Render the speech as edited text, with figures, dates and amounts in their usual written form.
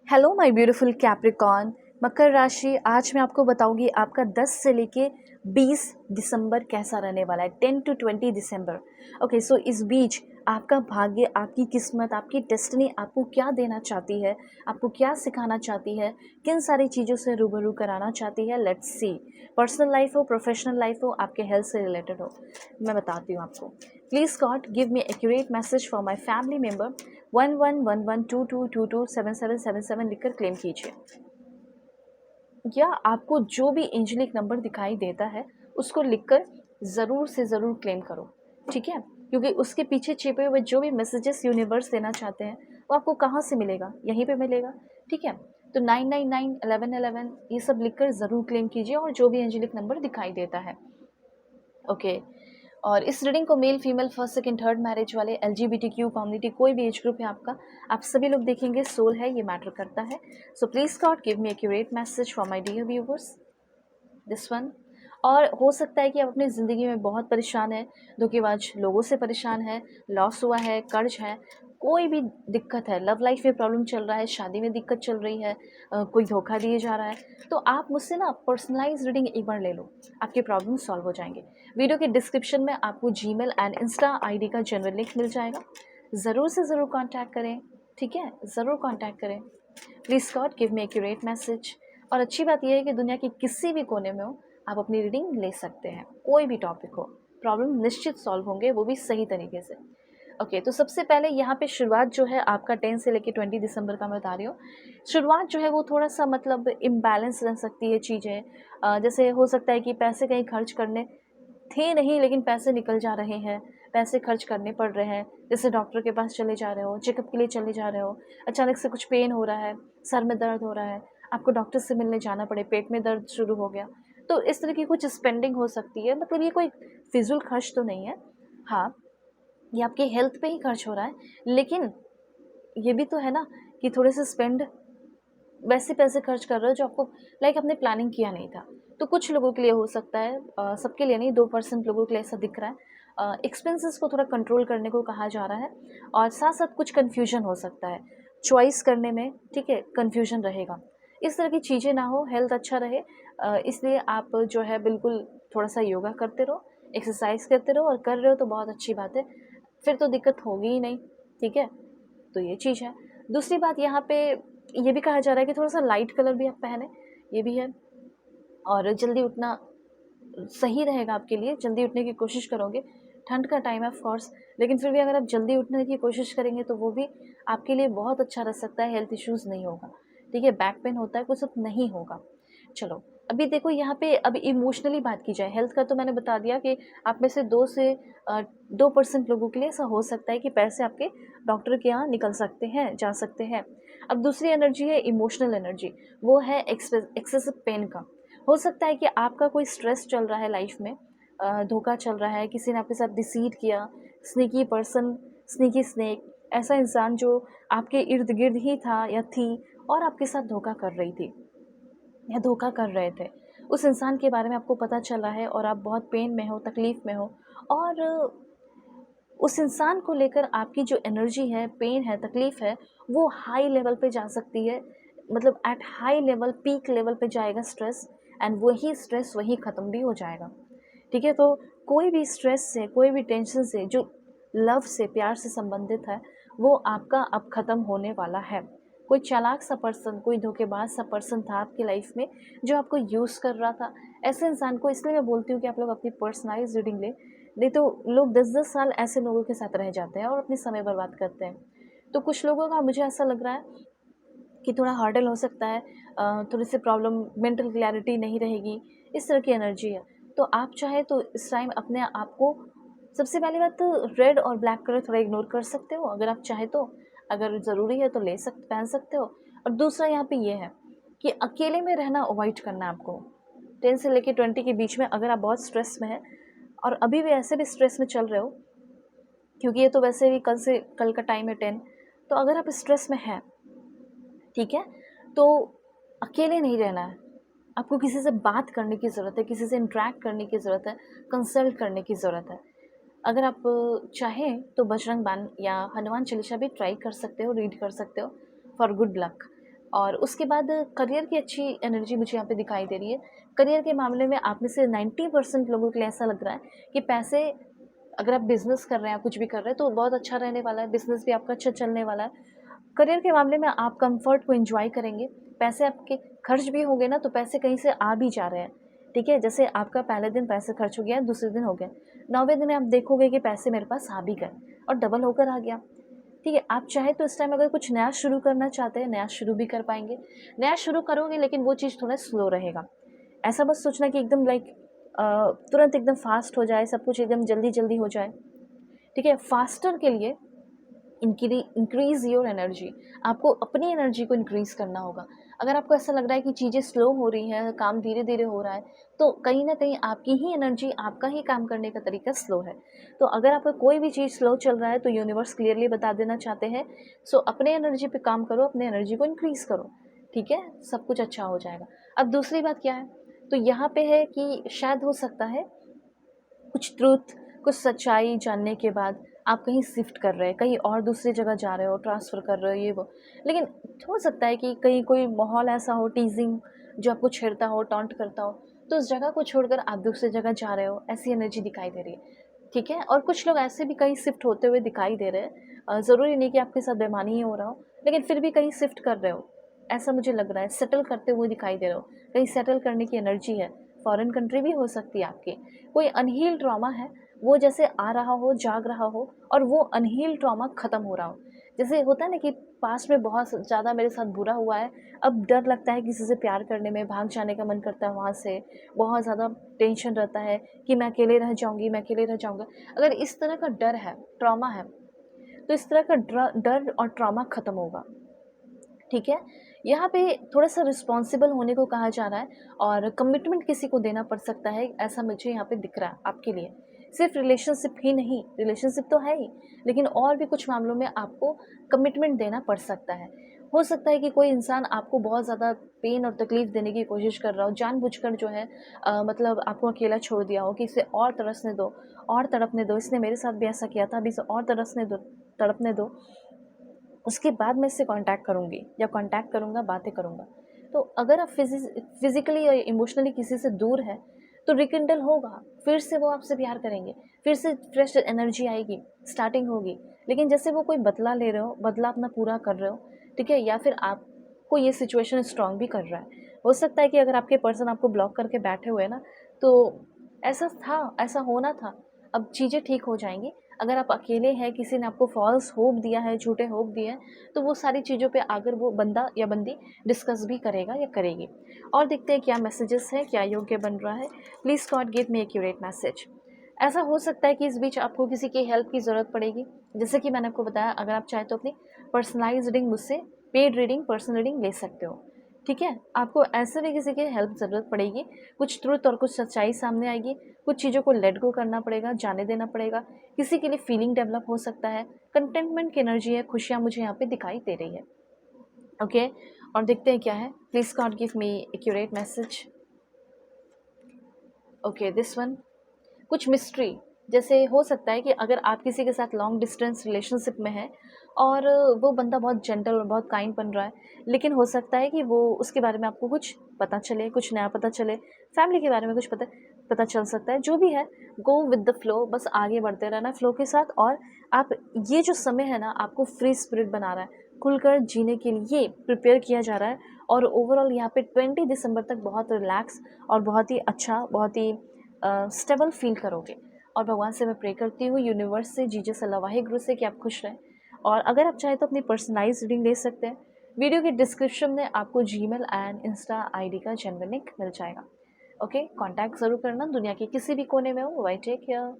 Hello my beautiful Capricorn. मकर राशि, आज मैं आपको बताऊंगी आपका 10 से लेके 20 दिसंबर कैसा रहने वाला है। 10 to 20 दिसंबर। ओके, सो इस बीच आपका भाग्य, आपकी किस्मत, आपकी डेस्टिनी आपको क्या देना चाहती है, आपको क्या सिखाना चाहती है, किन सारी चीज़ों से रूबरू कराना चाहती है। Let's see. पर्सनल लाइफ हो, प्रोफेशनल लाइफ हो, आपके हेल्थ से रिलेटेड हो, मैं बताती हूँ आपको। Please God give me accurate message for my family member. 111122227777 लिखकर क्लेम कीजिए, या आपको जो भी एंजेलिक नंबर दिखाई देता है उसको लिखकर ज़रूर से ज़रूर क्लेम करो, ठीक है? क्योंकि उसके पीछे छिपे हुए जो भी मैसेजेस यूनिवर्स देना चाहते हैं वो आपको कहाँ से मिलेगा, यहीं पे मिलेगा, ठीक है? तो 999 1111 ये सब लिखकर ज़रूर क्लेम कीजिए, और जो भी एंजेलिक नंबर दिखाई देता है। ओके। और इस रीडिंग को male, female, first, second, third marriage वाले, LGBTQ कम्युनिटी, कोई भी एज ग्रुप है आपका, आप सभी लोग देखेंगे। सोल है, ये मैटर करता है। So please God give me accurate message for my dear viewers, this one. और हो सकता है कि आप अपनी ज़िंदगी में बहुत परेशान हैं, धोखेबाज लोगों से परेशान है, लॉस हुआ है, कर्ज है, कोई भी दिक्कत है, लव लाइफ में प्रॉब्लम चल रहा है, शादी में दिक्कत चल रही है, कोई धोखा दिए जा रहा है, तो आप मुझसे ना पर्सनलाइज रीडिंग एक बार ले लो, आपके प्रॉब्लम सॉल्व हो जाएंगे। वीडियो के डिस्क्रिप्शन में आपको जीमेल एंड इंस्टा आईडी का जनरल लिंक मिल जाएगा, ज़रूर से ज़रूर कॉन्टैक्ट करें, ठीक है? ज़रूर कॉन्टैक्ट करें। Please God give me accurate message. और अच्छी बात यह है कि दुनिया के किसी भी कोने में हो, आप अपनी रीडिंग ले सकते हैं, कोई भी टॉपिक हो, प्रॉब्लम निश्चित सॉल्व होंगे, वो भी सही तरीके से। ओके, तो सबसे पहले यहाँ पे शुरुआत जो है आपका 10 से लेके 20 दिसंबर का मैं बता रही हूँ। शुरुआत जो है वो थोड़ा सा मतलब इम्बैलेंस रह सकती है चीज़ें। जैसे हो सकता है कि पैसे कहीं खर्च करने थे नहीं, लेकिन पैसे निकल जा रहे हैं, पैसे खर्च करने पड़ रहे हैं। जैसे डॉक्टर के पास चले जा रहे हो, चेकअप के लिए चले जा रहे हो, अचानक से कुछ पेन हो रहा है, सर में दर्द हो रहा है, आपको डॉक्टर से मिलने जाना पड़े, पेट में दर्द शुरू हो गया, तो इस तरह की कुछ स्पेंडिंग हो सकती है। मतलब ये कोई फिजूल खर्च तो नहीं है, हाँ, ये आपके हेल्थ पे ही खर्च हो रहा है, लेकिन ये भी तो है ना कि थोड़े से स्पेंड वैसे पैसे खर्च कर रहे हो जो आपको लाइक आपने प्लानिंग किया नहीं था। तो कुछ लोगों के लिए हो सकता है, सबके लिए नहीं, 2% लोगों के लिए ऐसा दिख रहा है। एक्सपेंसेस को थोड़ा कंट्रोल करने को कहा जा रहा है, और साथ साथ कुछ कन्फ्यूजन हो सकता है चॉइस करने में, ठीक है? कन्फ्यूजन रहेगा, इस तरह की चीज़ें ना हो, हेल्थ अच्छा रहे। इसलिए आप जो है बिल्कुल थोड़ा सा योगा करते रहो, एक्सरसाइज करते रहो, और कर रहे हो तो बहुत अच्छी बात है, फिर तो दिक्कत होगी ही नहीं, ठीक है? तो ये चीज़ है। दूसरी बात यहाँ पे ये भी कहा जा रहा है कि थोड़ा-सा लाइट कलर भी आप पहने, ये भी है। और जल्दी उठना सही रहेगा आपके लिए, जल्दी उठने की कोशिश करोगे। ठंड का टाइम है ऑफ कोर्स, लेकिन फिर भी अगर आप जल्दी उठने की कोशिश करेंगे तो वो भी आपके लिए बहुत अच्छा रह सकता है, हेल्थ इश्यूज़ नहीं होगा, ठीक है? बैक पेन होता है, कुछ सब नहीं होगा। चलो, अभी देखो यहाँ पे अभी इमोशनली बात की जाए, हेल्थ का तो मैंने बता दिया कि आप में से 2% लोगों के लिए ऐसा हो सकता है कि पैसे आपके डॉक्टर के यहाँ निकल सकते हैं, जा सकते हैं। अब दूसरी एनर्जी है इमोशनल एनर्जी, वो है एक्सेसिव पेन का। हो सकता है कि आपका कोई स्ट्रेस चल रहा है लाइफ में, धोखा चल रहा है, किसी ने आपके साथ डिसीट किया, स्नीकी पर्सन, स्नीकी स्नेक, ऐसा इंसान जो आपके इर्द गिर्द ही था या थी और आपके साथ धोखा कर रही थी या धोखा कर रहे थे। उस इंसान के बारे में आपको पता चला है और आप बहुत पेन में हो, तकलीफ़ में हो, और उस इंसान को लेकर आपकी जो एनर्जी है, पेन है, तकलीफ़ है, वो हाई लेवल पे जा सकती है। मतलब at high level, peak level पे जाएगा स्ट्रेस, एंड वही स्ट्रेस वहीं ख़त्म भी हो जाएगा, ठीक है? तो कोई भी स्ट्रेस से, कोई भी टेंशन से जो लव से, प्यार से संबंधित है, वो आपका अब ख़त्म होने वाला है। कोई चालाक सा पर्सन, कोई धोखेबाज सा पर्सन था आपकी लाइफ में जो आपको यूज़ कर रहा था। ऐसे इंसान को इसलिए मैं बोलती हूँ कि आप लोग अपनी पर्सनलाइज़ रीडिंग लें, नहीं तो लोग 10-10 साल ऐसे लोगों के साथ रह जाते हैं और अपने समय बर्बाद करते हैं। तो कुछ लोगों का मुझे ऐसा लग रहा है कि थोड़ा हर्डल हो सकता है, थोड़ी-सी प्रॉब्लम, मेंटल क्लैरिटी नहीं रहेगी, इस तरह की एनर्जी है। तो आप चाहें तो इस टाइम अपने आप को, सबसे पहली बात तो रेड और ब्लैक कलर थोड़ा इग्नोर कर सकते हो अगर आप चाहें तो, अगर ज़रूरी है तो पहन सकते हो। और दूसरा यहाँ पे ये है कि अकेले में रहना अवॉइड करना है आपको। 10 से लेके 20 के बीच में अगर आप बहुत स्ट्रेस में हैं और अभी भी ऐसे भी स्ट्रेस में चल रहे हो, क्योंकि ये तो वैसे भी कल का टाइम है 10, तो अगर आप स्ट्रेस में हैं, ठीक है, तो अकेले नहीं रहना है, आपको किसी से बात करने की ज़रूरत है, किसी से इंटरेक्ट करने की ज़रूरत है, कंसल्ट करने की ज़रूरत है। अगर आप चाहें तो बजरंग बाण या हनुमान चालीसा भी ट्राई कर सकते हो, रीड कर सकते हो फॉर गुड लक। और उसके बाद करियर की अच्छी एनर्जी मुझे यहाँ पे दिखाई दे रही है। करियर के मामले में आप में से 90% लोगों के लिए ऐसा लग रहा है कि पैसे, अगर आप बिज़नेस कर रहे हैं, कुछ भी कर रहे हैं तो बहुत अच्छा रहने वाला है, बिज़नेस भी आपका अच्छा चलने वाला है। करियर के मामले में आप कंफर्ट को एंजॉय करेंगे, पैसे आपके खर्च भी होंगे ना, तो पैसे कहीं से आ भी जा रहे हैं, ठीक है। जैसे आपका पहले दिन पैसे खर्च हो गया, दूसरे दिन हो गया, 9वें दिन आप देखोगे कि पैसे मेरे पास आ भी गए और डबल होकर आ गया, ठीक है। आप चाहे तो इस टाइम अगर कुछ नया शुरू करना चाहते हैं, नया शुरू भी कर पाएंगे। नया शुरू करोगे लेकिन वो चीज़ थोड़ा स्लो रहेगा। ऐसा बस सोचना कि एकदम लाइक तुरंत एकदम फास्ट हो जाए, सब कुछ एकदम जल्दी जल्दी हो जाए, ठीक है। फास्टर के लिए इंक्रीज योर एनर्जी, आपको अपनी एनर्जी को इंक्रीज करना होगा। अगर आपको ऐसा लग रहा है कि चीज़ें स्लो हो रही हैं, काम धीरे धीरे हो रहा है, तो कहीं ना कहीं आपकी ही एनर्जी, आपका ही काम करने का तरीका स्लो है। तो अगर आपका कोई भी चीज़ स्लो चल रहा है तो यूनिवर्स क्लियरली बता देना चाहते हैं, सो अपने एनर्जी पे काम करो, अपने एनर्जी को इंक्रीज करो, ठीक है, सब कुछ अच्छा हो जाएगा। अब दूसरी बात क्या है, तो यहाँ पे है कि शायद हो सकता है कुछ ट्रूथ, कुछ सच्चाई जानने के बाद आप कहीं शिफ्ट कर रहे हैं, कहीं और दूसरी जगह जा रहे हो, ट्रांसफ़र कर रहे हो, ये वो। लेकिन हो सकता है कि कहीं कोई माहौल ऐसा हो, टीजिंग, जो आपको छेड़ता हो, टॉन्ट करता हो, तो उस जगह को छोड़कर आप दूसरी जगह जा रहे हो, ऐसी एनर्जी दिखाई दे रही है, ठीक है। और कुछ लोग ऐसे भी कहीं शिफ्ट होते हुए दिखाई दे रहे हैं, ज़रूरी नहीं कि आपके साथ बेईमानी ही हो रहा हो, लेकिन फिर भी कहीं शिफ्ट कर रहे हो, ऐसा मुझे लग रहा है। सेटल करते हुए दिखाई दे रहे हो, कहीं सेटल करने की एनर्जी है। फॉरेन कंट्री भी हो सकती है आपकी। कोई अनहील ट्रॉमा है, वो जैसे आ रहा हो, जाग रहा हो, और वो अनहील ट्रॉमा ख़त्म हो रहा हो। जैसे होता है ना कि पास्ट में बहुत ज़्यादा मेरे साथ बुरा हुआ है, अब डर लगता है किसी से प्यार करने में, भाग जाने का मन करता है वहाँ से, बहुत ज़्यादा टेंशन रहता है कि मैं अकेले रह जाऊँगी, मैं अकेले रह जाऊँगा। अगर इस तरह का डर है, ट्रॉमा है, तो इस तरह का डर और ट्रॉमा ख़त्म होगा, ठीक है। यहाँ पे थोड़ा-सा रिस्पॉन्सिबल होने को कहा जा रहा है और कमिटमेंट किसी को देना पड़ सकता है, ऐसा मुझे यहाँ पे दिख रहा है आपके लिए। सिर्फ़ रिलेशनशिप ही नहीं, रिलेशनशिप तो है ही, लेकिन और भी कुछ मामलों में आपको कमिटमेंट देना पड़ सकता है। हो सकता है कि कोई इंसान आपको बहुत ज़्यादा पेन और तकलीफ़ देने की कोशिश कर रहा हो, जानबूझकर जो है मतलब आपको अकेला छोड़ दिया हो कि इसे और तरसने दो, और तड़पने दो, इसने मेरे साथ भी ऐसा किया था, अभी इसे और तरसने दो, तड़पने दो। उसके बाद मैं इससे कांटेक्ट करूँगी या कांटेक्ट करूँगा, बातें करूँगा। तो अगर आप फिज़िकली या इमोशनली किसी से दूर हैं, तो रिकिंडल होगा, फिर से वो आपसे प्यार करेंगे, फिर से फ्रेश एनर्जी आएगी, स्टार्टिंग होगी। लेकिन जैसे वो कोई बदला ले रहे हो, बदला अपना पूरा कर रहे हो, ठीक है? या फिर आपको ये सिचुएशन स्ट्रॉन्ग भी कर रहा है। हो सकता है कि अगर आपके पर्सन आपको ब्लॉक करके बैठे हुए हैं ना, तो ऐसा था, ऐसा होना था, अब चीज़ें ठीक हो जाएँगी। अगर आप अकेले हैं, किसी ने आपको फ़ॉल्स होप दिया है, झूठे होप दिए हैं, तो वो सारी चीज़ों पे आकर वो बंदा या बंदी डिस्कस भी करेगा या करेगी। और देखते हैं क्या मैसेजेस हैं, क्या योग्य बन रहा है। Please God give me accurate message. ऐसा हो सकता है कि इस बीच आपको किसी की हेल्प की ज़रूरत पड़ेगी। जैसे कि मैंने आपको बताया, अगर आप चाहें तो अपनी पर्सनलाइज़ रीडिंग मुझसे, पेड रीडिंग, पर्सनल रीडिंग ले सकते हो, ठीक है। आपको ऐसे भी किसी की हेल्प ज़रूरत पड़ेगी, कुछ ट्रुथ और कुछ सच्चाई सामने आएगी, कुछ चीज़ों को लेट गो करना पड़ेगा, जाने देना पड़ेगा, किसी के लिए फीलिंग डेवलप हो सकता है, कंटेंटमेंट की एनर्जी है, खुशियाँ मुझे यहाँ पे दिखाई दे रही है, ओके। और देखते हैं क्या है। Please God give me accurate message. Okay, this one, कुछ मिस्ट्री। जैसे हो सकता है कि अगर आप किसी के साथ लॉन्ग डिस्टेंस रिलेशनशिप में हैं और वो बंदा बहुत जेंटल और बहुत काइंड बन रहा है, लेकिन हो सकता है कि वो, उसके बारे में आपको कुछ पता चले, कुछ नया पता चले, फैमिली के बारे में कुछ पता पता चल सकता है। जो भी है, गो विद द फ्लो, बस आगे बढ़ते रहना फ्लो के साथ। और आप, ये जो समय है ना, आपको फ्री स्पिरिट बना रहा है, खुलकर जीने के लिए प्रिपेयर किया जा रहा है। और ओवरऑल यहाँ पे 20 दिसंबर तक बहुत रिलैक्स और बहुत ही अच्छा, बहुत ही स्टेबल फील करोगे। और भगवान से मैं प्रे करती हूँ, यूनिवर्स से, जीसस अल्लाह वाहिगुरु से, कि आप खुश रहें। और अगर आप चाहें तो अपनी पर्सनलाइज रीडिंग ले सकते हैं। वीडियो के डिस्क्रिप्शन में आपको जीमेल एंड इंस्टा आईडी का जेन्युइन लिंक मिल जाएगा, ओके। कांटेक्ट ज़रूर करना, दुनिया के किसी भी कोने में हो। Bye, take care.